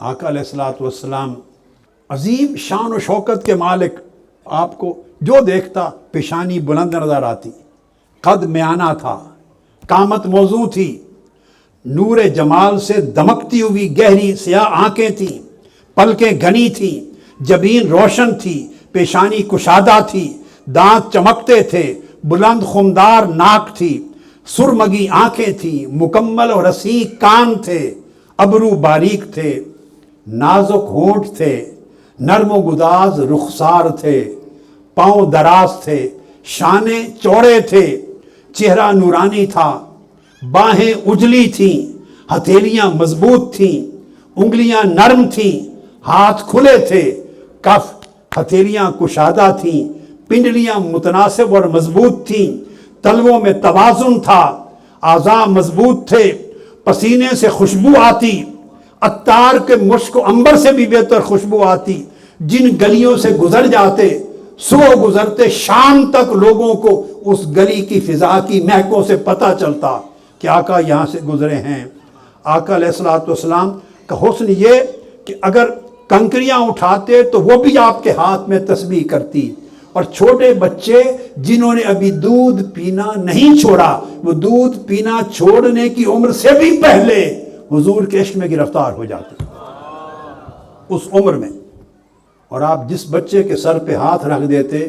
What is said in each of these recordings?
آقا علیہ الصلوۃ والسلام عظیم شان و شوکت کے مالک، آپ کو جو دیکھتا پیشانی بلند نظر آتی، قد میانہ تھا، قامت موزوں تھی، نور جمال سے دمکتی ہوئی گہری سیاہ آنکھیں تھیں، پلکیں گھنی تھیں، جبین روشن تھی، پیشانی کشادہ تھی، دانت چمکتے تھے، بلند خمدار ناک تھی، سرمگی آنکھیں تھیں، مکمل اور رسیق کان تھے، ابرو باریک تھے، نازک ہونٹ تھے، نرم و گداز رخسار تھے، پاؤں دراز تھے، شانے چوڑے تھے، چہرہ نورانی تھا، باہیں اجلی تھیں، ہتھیلیاں مضبوط تھیں، انگلیاں نرم تھیں، ہاتھ کھلے تھے، کف ہتھیلیاں کشادہ تھیں، پنڈلیاں متناسب اور مضبوط تھیں، تلووں میں توازن تھا، اعضاء مضبوط تھے، پسینے سے خوشبو آتی، عطار کے مشک و عنبر سے بھی بہتر خوشبو آتی، جن گلیوں سے گزر جاتے صبح گزرتے شام تک لوگوں کو اس گلی کی فضا کی مہکوں سے پتہ چلتا کہ آقا یہاں سے گزرے ہیں۔ آقا علیہ الصلوۃ والسلام کا حسن یہ کہ اگر کنکریاں اٹھاتے تو وہ بھی آپ کے ہاتھ میں تسبیح کرتی، اور چھوٹے بچے جنہوں نے ابھی دودھ پینا نہیں چھوڑا، وہ دودھ پینا چھوڑنے کی عمر سے بھی پہلے حضور کے عشق میں گرفتار ہو جاتے اس عمر میں۔ اور آپ جس بچے کے سر پہ ہاتھ رکھ دیتے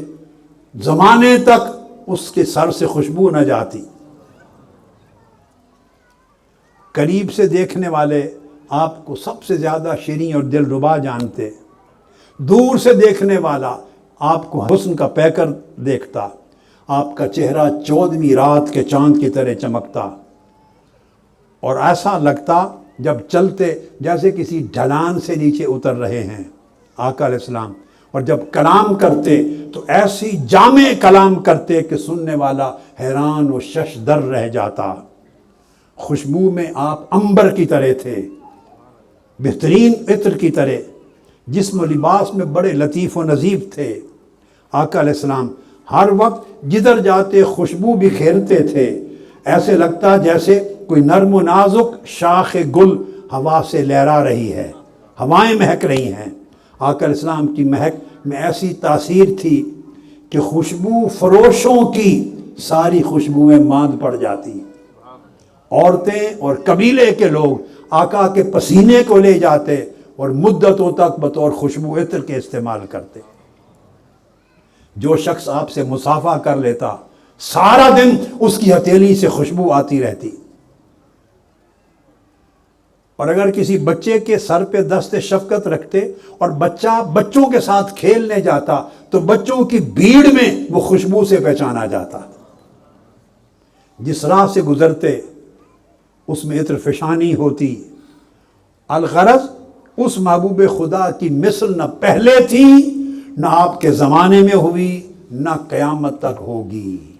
زمانے تک اس کے سر سے خوشبو نہ جاتی۔ قریب سے دیکھنے والے آپ کو سب سے زیادہ شیریں اور دل ربا جانتے، دور سے دیکھنے والا آپ کو حسن کا پیکر دیکھتا، آپ کا چہرہ 14ویں رات کے چاند کی طرح چمکتا، اور ایسا لگتا جب چلتے جیسے کسی ڈھلان سے نیچے اتر رہے ہیں آقا علیہ السلام، اور جب کلام کرتے تو ایسی جامع کلام کرتے کہ سننے والا حیران و شش در رہ جاتا۔ خوشبو میں آپ عنبر کی طرح تھے، بہترین عطر کی طرح، جسم و لباس میں بڑے لطیف و نظیف تھے۔ آقا علیہ السلام ہر وقت جدھر جاتے خوشبو بکھیرتے تھے، ایسے لگتا جیسے کوئی نرم و نازک شاخ گل ہوا سے لہرا رہی ہے، ہوائیں مہک رہی ہیں۔ آقا علیہ السلام کی مہک میں ایسی تاثیر تھی کہ خوشبو فروشوں کی ساری خوشبوئیں ماند پڑ جاتی۔ عورتیں اور قبیلے کے لوگ آقا کے پسینے کو لے جاتے اور مدتوں تک بطور خوشبو عطر کے استعمال کرتے۔ جو شخص آپ سے مصافحہ کر لیتا سارا دن اس کی ہتھیلی سے خوشبو آتی رہتی، اور اگر کسی بچے کے سر پہ دست شفقت رکھتے اور بچہ بچوں کے ساتھ کھیلنے جاتا تو بچوں کی بھیڑ میں وہ خوشبو سے پہچانا جاتا۔ جس راہ سے گزرتے اس میں عطر فشانی ہوتی۔ الغرض اس محبوب خدا کی مثل نہ پہلے تھی، نہ آپ کے زمانے میں ہوئی، نہ قیامت تک ہوگی۔